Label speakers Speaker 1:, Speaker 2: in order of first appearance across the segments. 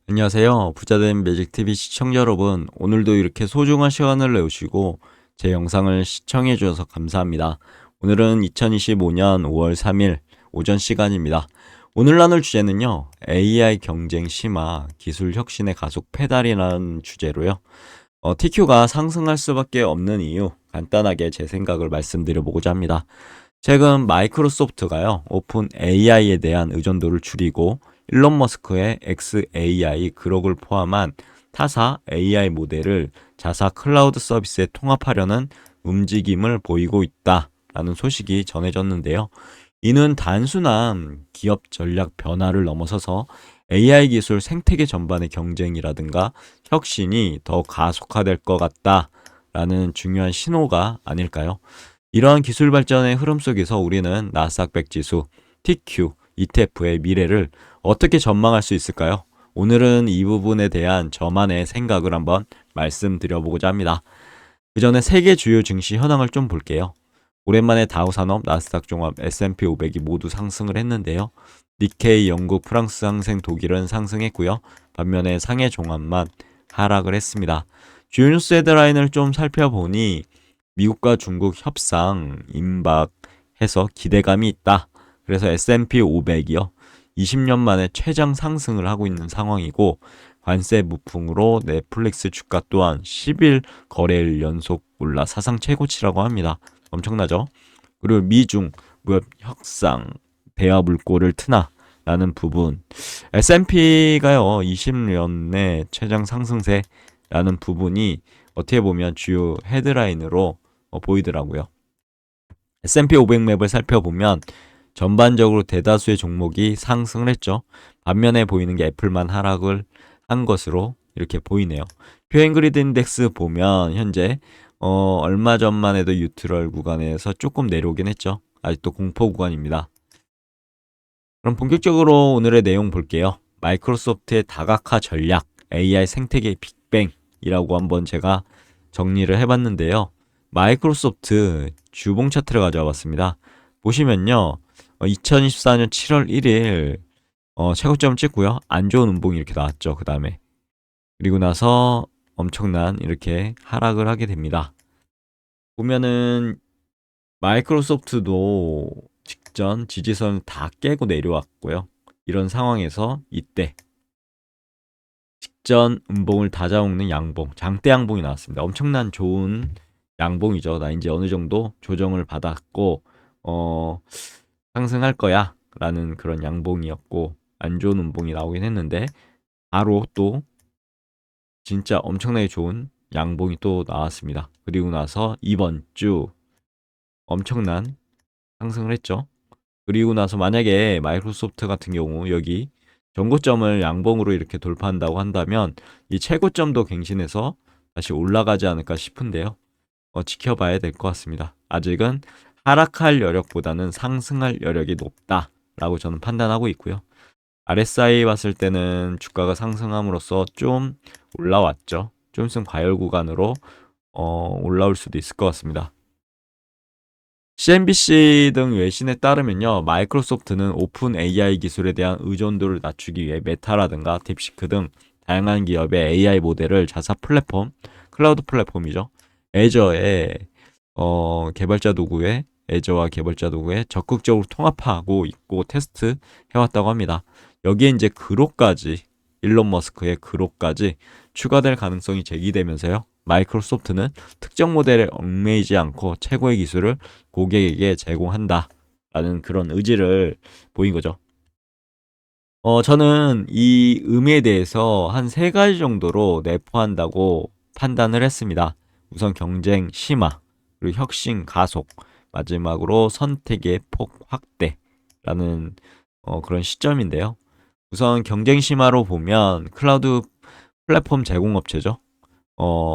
Speaker 1: 안녕하세요. 부자된 매직TV 시청자 여러분. 오늘도 이렇게 소중한 시간을 내주시고 제 영상을 시청해 주셔서 감사합니다. 오늘은 2025년 5월 3일 오전 시간입니다. 오늘 나눌 주제는요. AI 경쟁 심화, 기술 혁신의 가속 페달이라는 주제로요. TQ가 상승할 수밖에 없는 이유, 간단하게 제 생각을 말씀드려 보고자 합니다. 최근 마이크로소프트가요, 오픈 AI에 대한 의존도를 줄이고 일론 머스크의 XAI 그럭을 포함한 타사 AI 모델을 자사 클라우드 서비스에 통합하려는 움직임을 보이고 있다라는 소식이 전해졌는데요. 이는 단순한 기업 전략 변화를 넘어서서 AI 기술 생태계 전반의 경쟁이라든가 혁신이 더 가속화될 것 같다라는 중요한 신호가 아닐까요? 이러한 기술 발전의 흐름 속에서 우리는 나스닥 100 지수, TQ, ETF의 미래를 어떻게 전망할 수 있을까요? 오늘은 이 부분에 대한 저만의 생각을 한번 말씀드려보고자 합니다. 그 전에 세계 주요 증시 현황을 좀 볼게요. 오랜만에 다우산업, 나스닥 종합, S&P 500이 모두 상승을 했는데요. 니케이, 영국, 프랑스 상생, 독일은 상승했고요. 반면에 상해 종합만 하락을 했습니다. 주요 뉴스 헤드라인을 좀 살펴보니 미국과 중국 협상 임박해서 기대감이 있다. 그래서 S&P 500이요. 20년 만에 최장 상승을 하고 있는 상황이고 관세 무풍으로 넷플릭스 주가 또한 10일 거래일 연속 올라 사상 최고치라고 합니다. 엄청나죠? 그리고 미중 무역 협상 대화 물꼬를 트나라는 부분. S&P가요. 20년 내 최장 상승세라는 부분이 어떻게 보면 주요 헤드라인으로 보이더라고요. S&P 500 맵을 살펴보면 전반적으로 대다수의 종목이 상승을 했죠. 반면에 보이는 게 애플만 하락을 한 것으로 이렇게 보이네요. 표앵그리드 인덱스 보면 현재 얼마 전만 해도 뉴트럴 구간에서 조금 내려오긴 했죠. 아직도 공포 구간입니다. 그럼 본격적으로 오늘의 내용 볼게요. 마이크로소프트의 다각화 전략, AI 생태계 빅뱅이라고 한번 제가 정리를 해봤는데요. 마이크로소프트 주봉 차트를 가져와 봤습니다. 보시면요. 2024년 7월 1일 최고점을 찍고요. 안 좋은 운봉이 이렇게 나왔죠. 그 다음에 그리고 나서 엄청난 이렇게 하락을 하게 됩니다. 보면은 마이크로소프트도 직전 지지선을 다 깨고 내려왔고요. 이런 상황에서 이때 직전 음봉을 다 잡는 양봉, 장대 양봉이 나왔습니다. 엄청난 좋은 양봉이죠. 나 이제 어느 정도 조정을 받았고 상승할 거야 라는 그런 양봉이었고 안 좋은 음봉이 나오긴 했는데 바로 또 진짜 엄청나게 좋은 양봉이 또 나왔습니다. 그리고 나서 이번 주 엄청난 상승을 했죠. 그리고 나서 만약에 마이크로소프트 같은 경우 여기 전고점을 양봉으로 이렇게 돌파한다고 한다면 이 최고점도 갱신해서 다시 올라가지 않을까 싶은데요. 지켜봐야 될 것 같습니다. 아직은 하락할 여력보다는 상승할 여력이 높다라고 저는 판단하고 있고요. RSI 봤을 때는 주가가 상승함으로써 좀 올라왔죠. 좀 있으면 과열 구간으로 올라올 수도 있을 것 같습니다. CNBC 등 외신에 따르면요, 마이크로소프트는 오픈 AI 기술에 대한 의존도를 낮추기 위해 메타라든가 딥시크 등 다양한 기업의 AI 모델을 자사 플랫폼, 클라우드 플랫폼이죠. 애저의 개발자 도구에 애저와 개발자 도구에 적극적으로 통합하고 있고 테스트 해왔다고 합니다. 여기에 이제 그로까지 일론 머스크의 그로까지 추가될 가능성이 제기되면서요. 마이크로소프트는 특정 모델에 얽매이지 않고 최고의 기술을 고객에게 제공한다라는 그런 의지를 보인 거죠. 저는 이 의미에 대해서 한 세 가지 정도로 내포한다고 판단을 했습니다. 우선 경쟁 심화, 그리고 혁신 가속, 마지막으로 선택의 폭 확대라는 그런 시점인데요. 우선 경쟁 심화로 보면 클라우드 플랫폼 제공업체죠.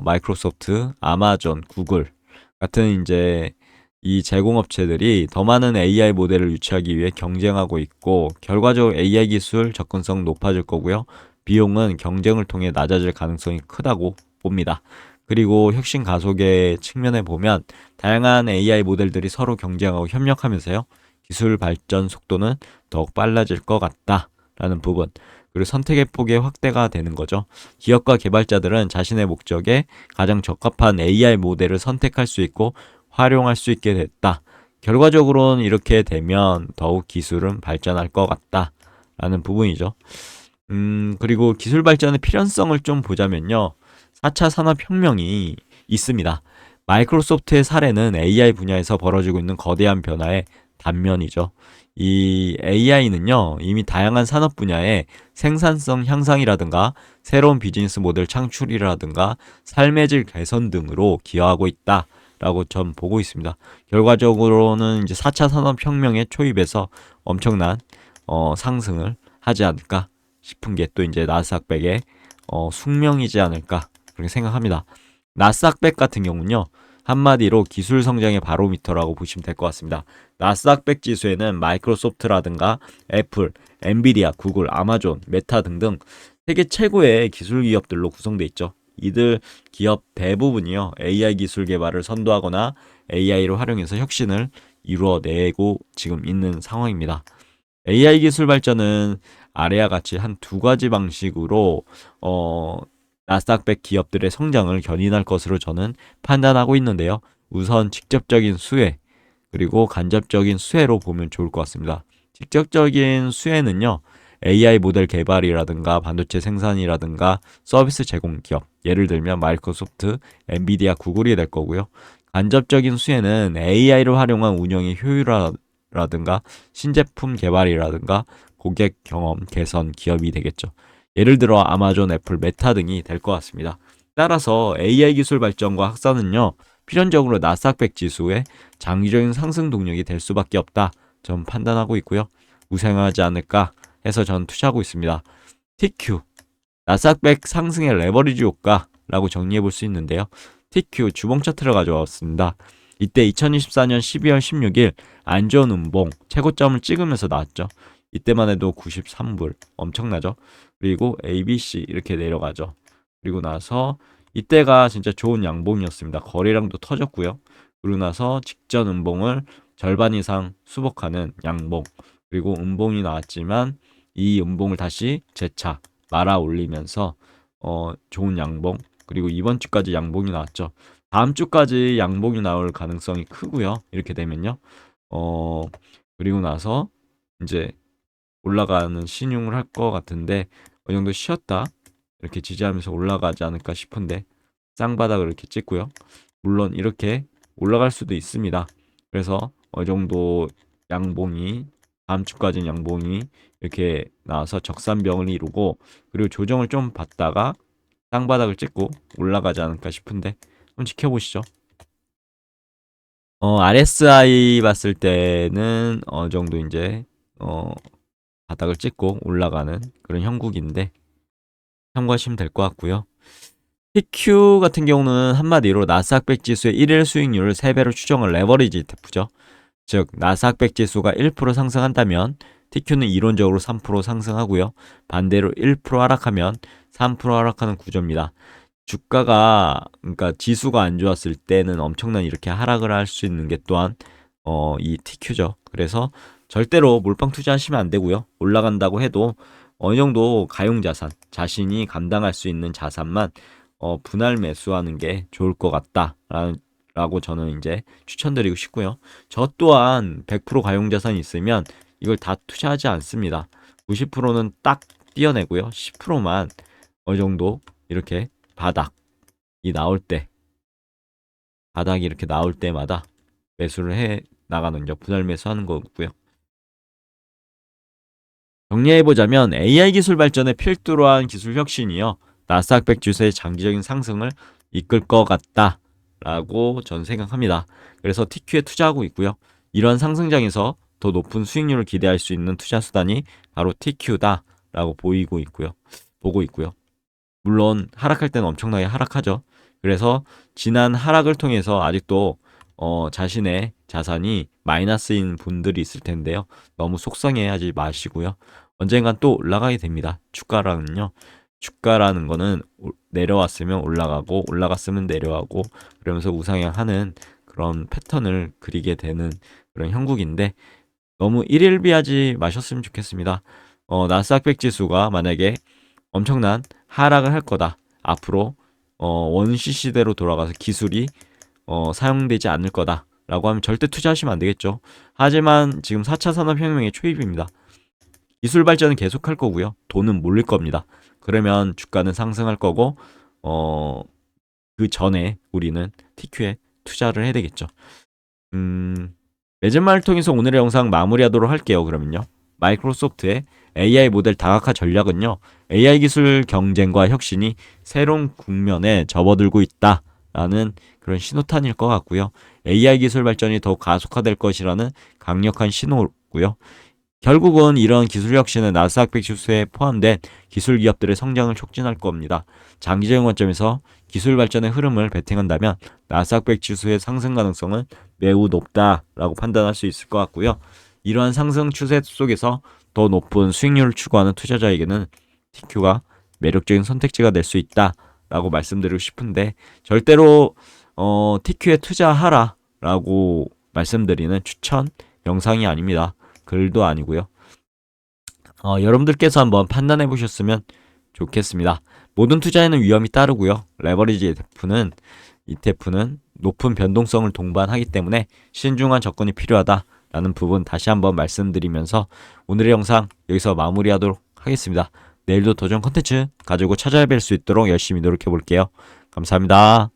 Speaker 1: 마이크로소프트, 아마존, 구글 같은 이제 이 제공업체들이 더 많은 AI 모델을 유치하기 위해 경쟁하고 있고 결과적으로 AI 기술 접근성 높아질 거고요. 비용은 경쟁을 통해 낮아질 가능성이 크다고 봅니다. 그리고 혁신 가속의 측면에 보면 다양한 AI 모델들이 서로 경쟁하고 협력하면서요. 기술 발전 속도는 더욱 빨라질 것 같다라는 부분. 그리고 선택의 폭이 확대가 되는 거죠. 기업과 개발자들은 자신의 목적에 가장 적합한 AI 모델을 선택할 수 있고 활용할 수 있게 됐다. 결과적으로는 이렇게 되면 더욱 기술은 발전할 것 같다라는 부분이죠. 그리고 기술 발전의 필연성을 좀 보자면요. 4차 산업혁명이 있습니다. 마이크로소프트의 사례는 AI 분야에서 벌어지고 있는 거대한 변화의 단면이죠. 이 AI는요, 이미 다양한 산업 분야의 생산성 향상이라든가 새로운 비즈니스 모델 창출이라든가 삶의 질 개선 등으로 기여하고 있다라고 전 보고 있습니다. 결과적으로는 이제 4차 산업혁명의 초입에서 엄청난 상승을 하지 않을까 싶은 게 또 이제 나스닥백의 숙명이지 않을까 그렇게 생각합니다. 나스닥백 같은 경우는요. 한마디로 기술 성장의 바로미터라고 보시면 될 것 같습니다. 나스닥백 지수에는 마이크로소프트라든가 애플, 엔비디아, 구글, 아마존, 메타 등등 세계 최고의 기술 기업들로 구성되어 있죠. 이들 기업 대부분이요. AI 기술 개발을 선도하거나 AI를 활용해서 혁신을 이루어내고 지금 있는 상황입니다. AI 기술 발전은 아래와 같이 한 두 가지 방식으로 나스닥백 기업들의 성장을 견인할 것으로 저는 판단하고 있는데요. 우선 직접적인 수혜, 그리고 간접적인 수혜로 보면 좋을 것 같습니다. 직접적인 수혜는요. AI 모델 개발이라든가 반도체 생산이라든가 서비스 제공 기업, 예를 들면 마이크로소프트, 엔비디아, 구글이 될 거고요. 간접적인 수혜는 AI를 활용한 운영의 효율화라든가 신제품 개발이라든가 고객 경험 개선 기업이 되겠죠. 예를 들어 아마존, 애플, 메타 등이 될 것 같습니다. 따라서 AI 기술 발전과 확산은요. 필연적으로 나스닥백 지수의 장기적인 상승 동력이 될 수밖에 없다. 전 판단하고 있고요. 우상하지 않을까 해서 전 투자하고 있습니다. TQ, 나스닥백 상승의 레버리지 효과라고 정리해 볼 수 있는데요. TQ 주봉 차트를 가져왔습니다. 이때 2024년 12월 16일 안 좋은 음봉 최고점을 찍으면서 나왔죠. 이때만 해도 93불 엄청나죠. 그리고 ABC 이렇게 내려가죠. 그리고 나서 이때가 진짜 좋은 양봉이었습니다. 거래량도 터졌고요. 그리고 나서 직전 음봉을 절반 이상 수복하는 양봉. 그리고 음봉이 나왔지만 이 음봉을 다시 재차 말아 올리면서 좋은 양봉. 그리고 이번 주까지 양봉이 나왔죠. 다음 주까지 양봉이 나올 가능성이 크고요. 이렇게 되면요. 그리고 나서 이제 올라가는 신용을 할 것 같은데 어느 정도 쉬었다 이렇게 지지하면서 올라가지 않을까 싶은데 쌍바닥을 이렇게 찍고요. 물론 이렇게 올라갈 수도 있습니다. 그래서 어느 정도 양봉이 다음 주까지는 양봉이 이렇게 나와서 적산병을 이루고 그리고 조정을 좀 받다가 쌍바닥을 찍고 올라가지 않을까 싶은데 한번 지켜보시죠. RSI 봤을 때는 어느 정도 이제 바닥을 찍고 올라가는 그런 형국인데 참고하시면 될 것 같고요. TQ 같은 경우는 한마디로 나스닥백 지수의 1일 수익률을 3배로 추정한 레버리지 TF죠. 즉 나스닥백 지수가 1% 상승한다면 TQ는 이론적으로 3% 상승하고요. 반대로 1% 하락하면 3% 하락하는 구조입니다. 주가가 그러니까 지수가 안 좋았을 때는 엄청난 이렇게 하락을 할 수 있는 게 또한 이 TQ죠. 그래서 절대로 몰빵 투자하시면 안 되고요. 올라간다고 해도 어느 정도 가용 자산, 자신이 감당할 수 있는 자산만 분할 매수하는 게 좋을 것 같다라고 저는 이제 추천드리고 싶고요. 저 또한 100% 가용 자산이 있으면 이걸 다 투자하지 않습니다. 90%는 딱 띄어내고요. 10%만 어느 정도 이렇게 바닥이 나올 때, 바닥이 이렇게 나올 때마다 매수를 해 나가는 거, 분할 매수하는 거고요. 정리해보자면 AI 기술 발전에 필두로 한 기술 혁신이요. 나스닥백 지수의 장기적인 상승을 이끌 것 같다라고 전 생각합니다. 그래서 TQ에 투자하고 있고요. 이런 상승장에서 더 높은 수익률을 기대할 수 있는 투자 수단이 바로 TQ다라고 보고 있고요. 물론 하락할 때는 엄청나게 하락하죠. 그래서 지난 하락을 통해서 아직도 자신의 자산이 마이너스인 분들이 있을 텐데요. 너무 속상해하지 마시고요. 언젠간 또 올라가게 됩니다. 주가라는 거는 내려왔으면 올라가고 올라갔으면 내려가고 그러면서 우상향하는 그런 패턴을 그리게 되는 그런 형국인데 너무 일일비하지 마셨으면 좋겠습니다. 나스닥 100 지수가 만약에 엄청난 하락을 할 거다. 앞으로 원시 시대로 돌아가서 기술이 사용되지 않을 거다라고 하면 절대 투자하시면 안 되겠죠. 하지만 지금 4차 산업혁명의 초입입니다. 기술 발전은 계속할 거고요. 돈은 몰릴 겁니다. 그러면 주가는 상승할 거고 그 전에 우리는 TQ에 투자를 해야 되겠죠. 매진말을 통해서 오늘의 영상 마무리하도록 할게요. 그러면요. 마이크로소프트의 AI 모델 다각화 전략은요. AI 기술 경쟁과 혁신이 새로운 국면에 접어들고 있다라는 그런 신호탄일 것 같고요. AI 기술 발전이 더욱 가속화될 것이라는 강력한 신호고요. 결국은 이런 기술 혁신은 나스닥 100 지수에 포함된 기술 기업들의 성장을 촉진할 겁니다. 장기적인 관점에서 기술 발전의 흐름을 베팅한다면 나스닥 100 지수의 상승 가능성은 매우 높다라고 판단할 수 있을 것 같고요. 이러한 상승 추세 속에서 더 높은 수익률을 추구하는 투자자에게는 TQ가 매력적인 선택지가 될 수 있다라고 말씀드리고 싶은데 절대로 TQ에 투자하라라고 말씀드리는 추천 영상이 아닙니다. 글도 아니고요. 여러분들께서 한번 판단해 보셨으면 좋겠습니다. 모든 투자에는 위험이 따르고요. 레버리지 ETF는 높은 변동성을 동반하기 때문에 신중한 접근이 필요하다라는 부분 다시 한번 말씀드리면서 오늘의 영상 여기서 마무리하도록 하겠습니다. 내일도 도전 컨텐츠 가지고 찾아뵐 수 있도록 열심히 노력해 볼게요. 감사합니다.